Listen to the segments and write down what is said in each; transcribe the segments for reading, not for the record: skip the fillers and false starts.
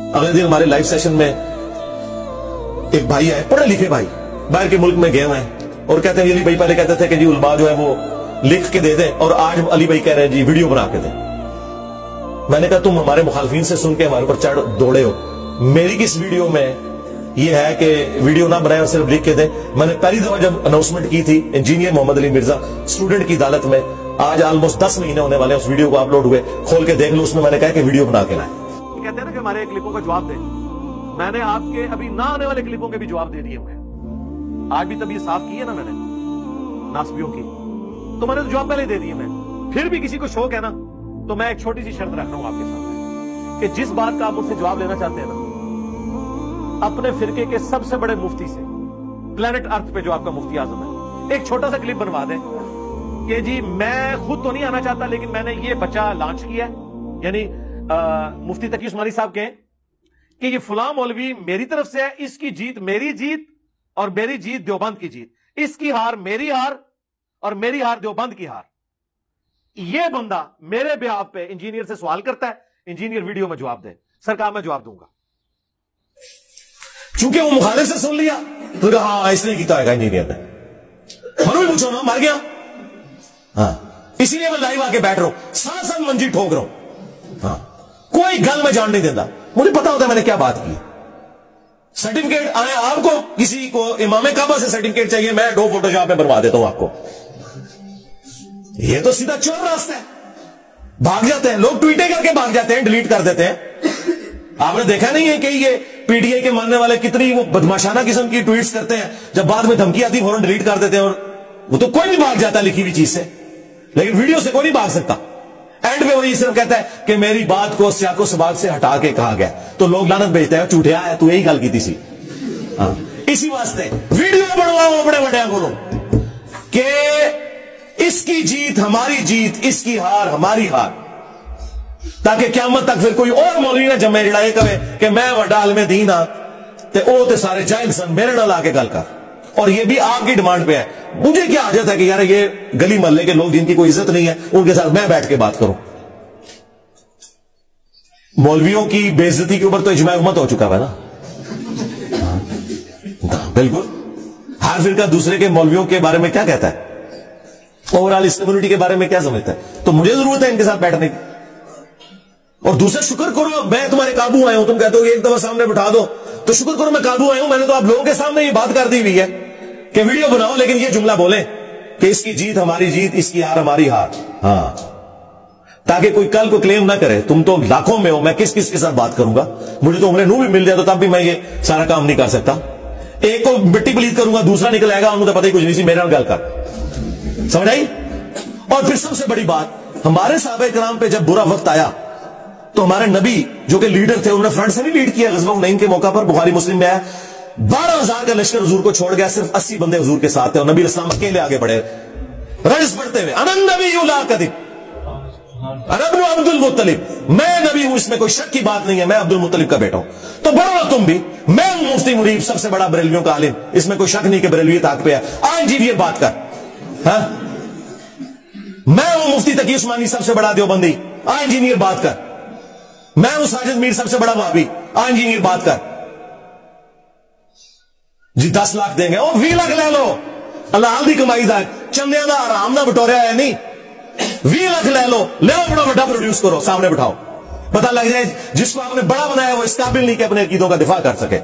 अगले दिन हमारे लाइव सेशन में एक भाई है, पढ़े लिखे भाई, बाहर के मुल्क में गए हुए हैं और कहते हैं अली भाई पहले कहते थे कि जी उलमा जो है वो लिख के दे दें और आज अली भाई कह रहे हैं जी वीडियो बना के दें। मैंने कहा तुम हमारे मुखालफिन से सुन के हमारे ऊपर चढ़ दौड़े हो। मेरी किस वीडियो में ये है कि वीडियो ना बनाए और सिर्फ लिख के दें। मैंने पहली दफा जब अनाउंसमेंट की थी इंजीनियर मोहम्मद अली मिर्जा स्टूडेंट की अदालत में, आज ऑलमोस्ट 10 महीने होने वाले उस वीडियो को अपलोड हुए, खोल के देख लो, उसमें मैंने कहा कि वीडियो बना के लाए। कहते हैं ना कि हमारे क्लिपों का जवाब दें, मैंने आपके अभी ना आने वाले क्लिपों के भी जवाब दे दिए हुए हैं। आज भी तब ये साफ की है ना मैंने नासबियों की, तो मैंने तो जवाब पहले दे दिए। मैं फिर भी किसी को शौक है ना तो मैं एक छोटी सी शर्त रख रहा हूं आपके सामने कि जिस बात का आप मुझसे जवाब लेना चाहते हैं ना, अपने फिरके के सबसे बड़े मुफ्ती से, प्लेनेट अर्थ पे जो आपका मुफ्ती आजम है, एक छोटा सा क्लिप बनवा दें कि जी मैं खुद तो नहीं आना चाहता लेकिन मैंने ये बच्चा लॉन्च किया, यानी मुफ्ती तकी उस्मानी साहब कहें कि ये फलां मौलवी मेरी तरफ से है, इसकी जीत मेरी जीत और मेरी जीत देवबंद की जीत, इसकी हार मेरी हार और मेरी हार देवबंद की हार। ये बंदा मेरे बिहाफ पे इंजीनियर से सवाल करता है, इंजीनियर वीडियो में जवाब दे, सरकार मैं जवाब दूंगा। चूंकि वो मुखालिफ से सुन लिया तो कहा हाँ इसने किया है इंजीनियर ने, मनो भी पूछो ना मर गया। हाँ इसीलिए मैं लाइव आके बैठ रहा हूं, साथ मंजी ठोक रहा हूं। हाँ कोई गल में जान नहीं देता, मुझे पता होता है मैंने क्या बात की। सर्टिफिकेट आए आपको, किसी को इमाम काबा से सर्टिफिकेट चाहिए, मैं डो फोटोशॉप में बनवा देता हूं आपको। ये तो सीधा चोर रास्ता है, भाग जाते हैं लोग, ट्वीटे करके भाग जाते हैं, डिलीट कर देते हैं। आपने देखा नहीं है कि ये पीटीआई के मानने वाले कितनी वो बदमाशाना किस्म की ट्वीट्स करते हैं, जब बाद में धमकी आती फौरन डिलीट कर देते हैं। और वो तो कोई भी भाग जाता है लिखी हुई चीज से, लेकिन वीडियो से कोई नहीं भाग सकता। एंड में वही सिर्फ कहता है कि मेरी बात को सियाको सबाक से हटा के कहा गया, तो लोग लानत भेजते हैं, झूठिया है तू यही गल की थी। हाँ इसी वास्ते वीडियो बनवाओ बड़े बड़े बोलो कि इसकी जीत हमारी जीत, इसकी हार हमारी हार, ताकि क़यामत तक फिर कोई और मौलवी ना जमे जड़ा कहे कि मैं वड्डा आलिम दीन हाँ ते ओ ते सारे जाहिल सन, मेरे नाल आके गल कर। और ये भी आपकी डिमांड पे है। मुझे क्या हाजत है कि यार ये गली मोहल्ले के लोग जिनकी कोई इज्जत नहीं है उनके साथ मैं बैठ के बात करूं। मौलवियों की बेइज्जती के ऊपर तो इजमा उम्मत हो चुका है ना। बिल्कुल हर फिरका दूसरे के मौलवियों के बारे में क्या कहता है, ओवरऑल इस कम्युनिटी के बारे में क्या समझता है, तो मुझे जरूरत है इनके साथ बैठने की। और दूसरा शुक्र करो मैं तुम्हारे काबू आया हूं, तुम कहते हो एक दफा सामने बिठा दो, तो शुक्र करो मैं काबू आया हूं। मैंने तो आप लोगों के सामने ये बात कर दी हुई है कि वीडियो बनाओ लेकिन ये जुमला बोले कि इसकी जीत हमारी जीत, इसकी हार हमारी हार। हाँ ताकि कोई कल को क्लेम ना करे तुम तो लाखों में हो, मैं किस किस के साथ बात करूंगा, मुझे तो उम्र नू भी मिल जाए तो तब भी मैं ये सारा काम नहीं कर सकता। एक को मिट्टी पलीत करूंगा, दूसरा निकल आएगा, उन्होंने तो पता ही कुछ नहीं सी, मेरे नाल गल कर, समझ आई। और फिर सबसे बड़ी बात, हमारे साहबे कराम पे जब बुरा वक्त आया तो हमारे नबी जो कि लीडर थे उन्होंने फ्रंट से नहीं लीड किया। ग़ज़वा हुनैन के मौका पर बुखारी मुस्लिम में आया 12,000 का लश्कर हुजूर को छोड़ गया, सिर्फ 80 बंदे हुजूर के साथ थे और नबी इस्लाम अकेले आगे बढ़े रज़ पढ़ते हुए, अनन नबी ला कदिब अनबनु अब्दुल मुत्तलिब, मैं नबी हूं इसमें कोई शक की बात नहीं है, मैं अब्दुल मुत्तलिब का बेटा हूं। तो बढ़ो तुम भी, मैं हूं मुफ्ती मुरीब सबसे बड़ा बरेलवियों का आलिम, इसमें कोई शक नहीं कि बरेलवी ताक पे है। आज जी ये बात कर, हाँ मैं हूं मुफ्ती तकी उस्मानी सबसे बड़ा देवबंदी, आ इंजीनियर बात कर। मैं हूं साजिद मीर सबसे बड़ा वहाबी, आ इंजीनियर बात कर। जी 10 लाख देंगे और 20 लाख ले लो, अल्लाह दी कमाई दा चंदिया दा आराम ना बटोरिया है नहीं, 20 लाख ले लो, ले आओ बड़ा बड़ा प्रोड्यूस करो, सामने बिठाओ, पता लग जाए जिसको आपने बड़ा बनाया वो इस काबिल नहीं कि अपने अकीदों का दिफा कर सके।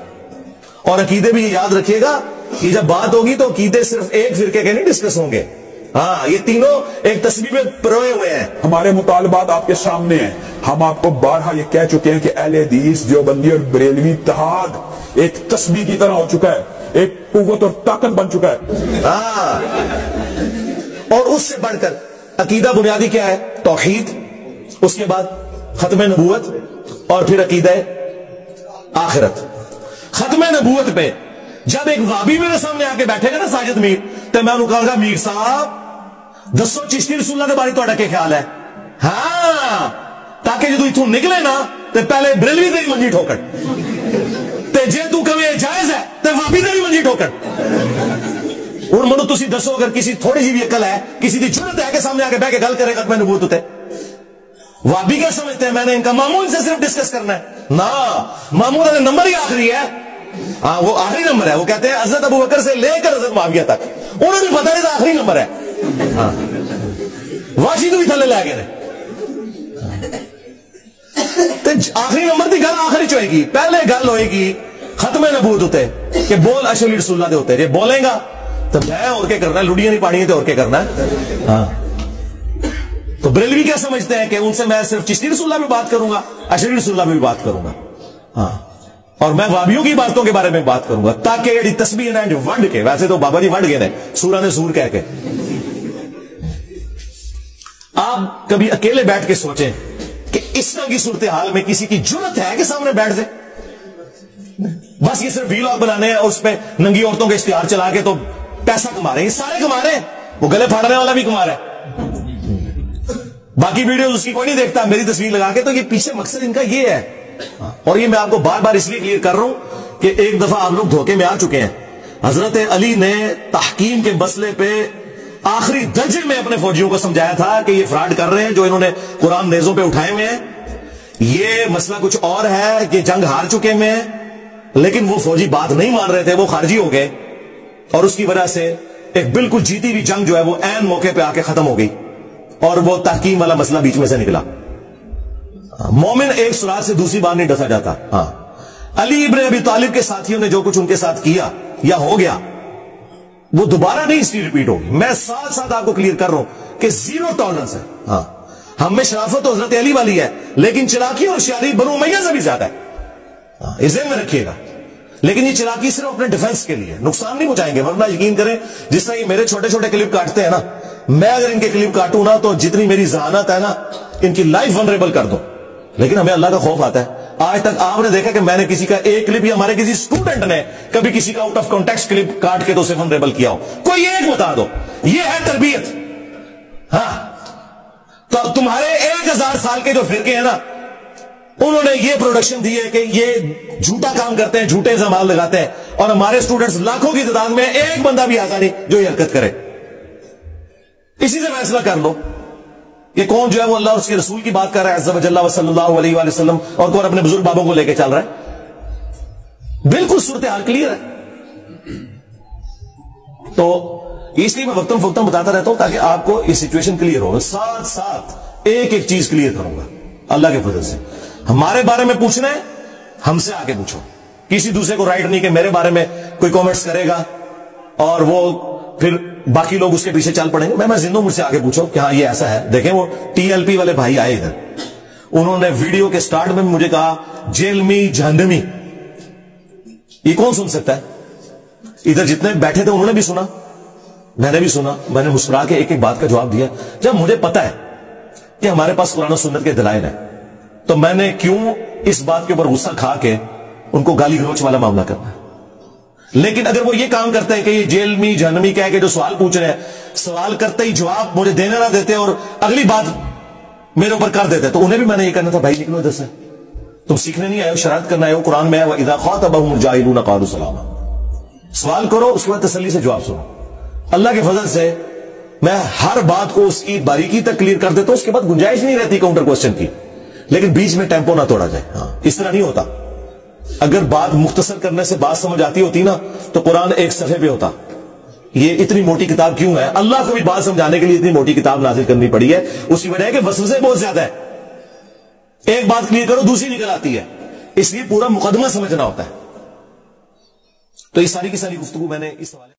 और अकीदे भी याद रखिएगा कि जब बात होगी तो अकीदे सिर्फ एक फिरके के नहीं डिस्कस होंगे, हाँ ये तीनों एक तस्वीर में परोए हुए हैं। हमारे मुतालबात आपके सामने हैं, हम आपको बारहा ये कह चुके हैं कि अहले हदीस देवबंदी और बरेलवी इत्तेहाद एक तस्बीह की तरह हो चुका है, एक कुव्वत और ताकत बन चुका है। हाँ और उससे बढ़कर अकीदा बुनियादी क्या है, तौहीद, उसके बाद खत्म नबूवत और फिर अकीदा आखिरत। खत्म नबूवत पे जब एक वाबी मेरे सामने आके बैठेगा ना साजिद मीर, तो मैं उन्होंने कहूंगा मीर साहब दसो चिश्ती रसूलुल्लाह के बारे तो क्या ख्याल है, हाँ ताकि जो इथों निकले ना तो पहले बरेलवी तेरी मंजी ठोकर, ते जे तू कवे जायज है तो वाबी तेरी मंजी ठोकर। और मनो तुसी दसो अगर किसी थोड़ी सी भी अकल है, किसी की जुर्रत है के सामने आके बह के गल करे खत्म नबूवत उते, वाबी क्या समझते हैं मैंने इनका मामून से सिर्फ डिस्कस करना है ना, मामून का नंबर ही आखिरी है। हाँ, वो आखिरी नंबर है। वो कहते हैं हजरत अबू बकर से लेकर हजरत मुआविया तक, उन्होंने भी पता नहीं था आखिरी नंबर है। हाँ, वाशी तो भी थले लै गए आखिरी नंबर की गल आखिरी च होएगी, पहले गल होएगी खत्म नबूत होते कि बोल अशली रसूलुल्लाह दे होते, जे बोलेगा तो मैं और क्या करना है, लुड़ियां नहीं पानी है तो और क्या करना है। हाँ, तो बरेलवी क्या समझते हैं कि उनसे मैं सिर्फ चिश्ती रसूलुल्लाह में बात करूंगा, अशरी रसूलुल्लाह में भी बात करूंगा। हाँ, और मैं वाबियों की बातों के बारे में बात करूंगा ताकि ये तस्बीह है जो वंड के, वैसे तो बाबा जी वंड गए ने सूरा ने सूर कह के। आप कभी अकेले बैठ के सोचें कि इस तरह की सूरत हाल में किसी की जुर्रत है कि सामने बैठ जाए? बस ये सिर्फ वीलॉग बनाने हैं और उसमें नंगी औरतों के इश्तिहार चला के तो पैसा कमा रहे हैं, ये सारे कमा रहे हैं, वो गले फाड़ने वाला भी कमा रहा है, बाकी वीडियो उसकी कोई नहीं देखता, मेरी तस्वीर लगा के। तो ये पीछे मकसद इनका ये है, और ये मैं आपको बार बार इसलिए क्लियर कर रहा हूं कि एक दफा आप लोग धोखे में आ चुके हैं। हजरत अली ने तहकीम के मसले पे आखिरी दर्जे में अपने फौजियों को समझाया था कि ये फ्रॉड कर रहे हैं जो इन्होंने कुरान नेज़ों पे उठाए हुए हैं, ये मसला कुछ और है, कि जंग हार चुके हुए हैं। लेकिन वो फौजी बात नहीं मान रहे थे, वो खारजी हो गए, और उसकी वजह से एक बिल्कुल जीती हुई जंग जो है वो ऐन मौके पे आके खत्म हो गई, और वो तहकीम वाला मसला बीच में से निकला। मोमिन एक सुराग से दूसरी बार नहीं डसा जाता। हाँ, अली इब्न अबी तालिब के साथियों ने जो कुछ उनके साथ किया या हो गया वो दोबारा नहीं इसलिए रिपीट होगी। मैं साथ साथ आपको क्लियर कर रहा हूं कि जीरो टॉलरेंस है। हाँ, हम में शराफत तो हजरत अली वाली है, लेकिन चिराकी और शारी बनु उमैया से भी ज्यादा है। हाँ, इस ज़हन में रखिएगा। लेकिन ये चिराकी सिर्फ अपने डिफेंस के लिए, नुकसान नहीं पहुंचाएंगे। वरना यकीन करें, जिस तरह ये मेरे छोटे छोटे क्लिप काटते हैं ना, मैं अगर इनके क्लिप काटूं ना तो जितनी मेरी जहानत है ना, इनकी लाइफ वनरेबल कर दूं। लेकिन हमें अल्लाह का खौफ आता है। आज तक आपने देखा कि मैंने किसी का एक क्लिप या हमारे किसी स्टूडेंट ने कभी किसी का आउट ऑफ कॉन्टेक्स्ट क्लिप काट के तो उसे वनरेबल किया हो? कोई एक बता दो। ये है तरबियत। हाँ, तो तुम्हारे 1000 साल के जो फिरके हैं ना, उन्होंने ये प्रोडक्शन दी है कि ये झूठा काम करते हैं, झूठे इल्जाम लगाते हैं, और हमारे स्टूडेंट्स लाखों की तादाद में, एक बंदा भी आता नहीं जो ये हरकत करे। इसी से फैसला कर लो ये कौन जो है वो अल्लाह और उसके रसूल की बात कर रहा है अज़्ज़ा वजल्ला व सल्लल्लाहु अलैहि वसल्लम, और कौन अपने बुजुर्ग बाबों को लेके चल रहा है। बिल्कुल सूरत हाल क्लियर है। तो इसलिए मैं वक्तन फुक्तन बताता रहता हूं ताकि आपको ये सिचुएशन क्लियर हो। साथ साथ एक एक चीज क्लियर करूंगा अल्लाह के फजल से। हमारे बारे में पूछना है, हमसे आके पूछो। किसी दूसरे को राइट नहीं कि मेरे बारे में कोई कमेंट्स करेगा और वो फिर बाकी लोग उसके पीछे चल पड़ेंगे। मैं जिंदो मुझसे आगे पूछो कि हाँ ये ऐसा है। देखें, वो टीएलपी वाले भाई आए इधर, उन्होंने वीडियो के स्टार्ट में मुझे कहा जेलमी जहन्नमी। ये कौन सुन सकता है? इधर जितने बैठे थे उन्होंने भी सुना, मैंने भी सुना, मैंने मुस्कुरा के एक एक बात का जवाब दिया। जब मुझे पता है कि हमारे पास कुरान और सुन्नत के दलाइल है, तो मैंने क्यों इस बात के ऊपर गुस्सा खा के उनको गाली गलौच वाला मामला करना है। लेकिन अगर वो ये काम करते हैं कि ये जेल में जहन्नमी कह के जो सवाल पूछ रहे हैं, सवाल करते ही जवाब मुझे देने ना देते और अगली बात मेरे ऊपर कर देते, तो उन्हें भी मैंने ये करना था, भाई निकलो इधर से, तुम सीखने नहीं आए हो, शरारत करना आए हो। कुरान में है इज़ा ख़ातबहुमुल जाहिलून क़ालू सलामा। सवाल करो, उसके बाद तसल्ली से जवाब सुनो। अल्लाह के फजल से मैं हर बात को उसकी बारीकी तक क्लियर कर देता हूं, उसके बाद गुंजाइश नहीं रहती काउंटर क्वेश्चन की। लेकिन बीच में टेम्पो ना तोड़ा जाए। हाँ, इस तरह नहीं होता। अगर बात मुख्तसर करने से बात समझ आती होती ना, तो कुरान एक सफ़े पे होता। ये इतनी मोटी किताब क्यों है? अल्लाह को भी बात समझाने के लिए इतनी मोटी किताब नाजिल करनी पड़ी है। उसकी वजह है कि वसवसे बहुत ज्यादा है। एक बात क्लियर करो, दूसरी निकल आती है, इसलिए पूरा मुकदमा समझना होता है। तो ये सारी की सारी गुफ्तगू मैंने इस हवाले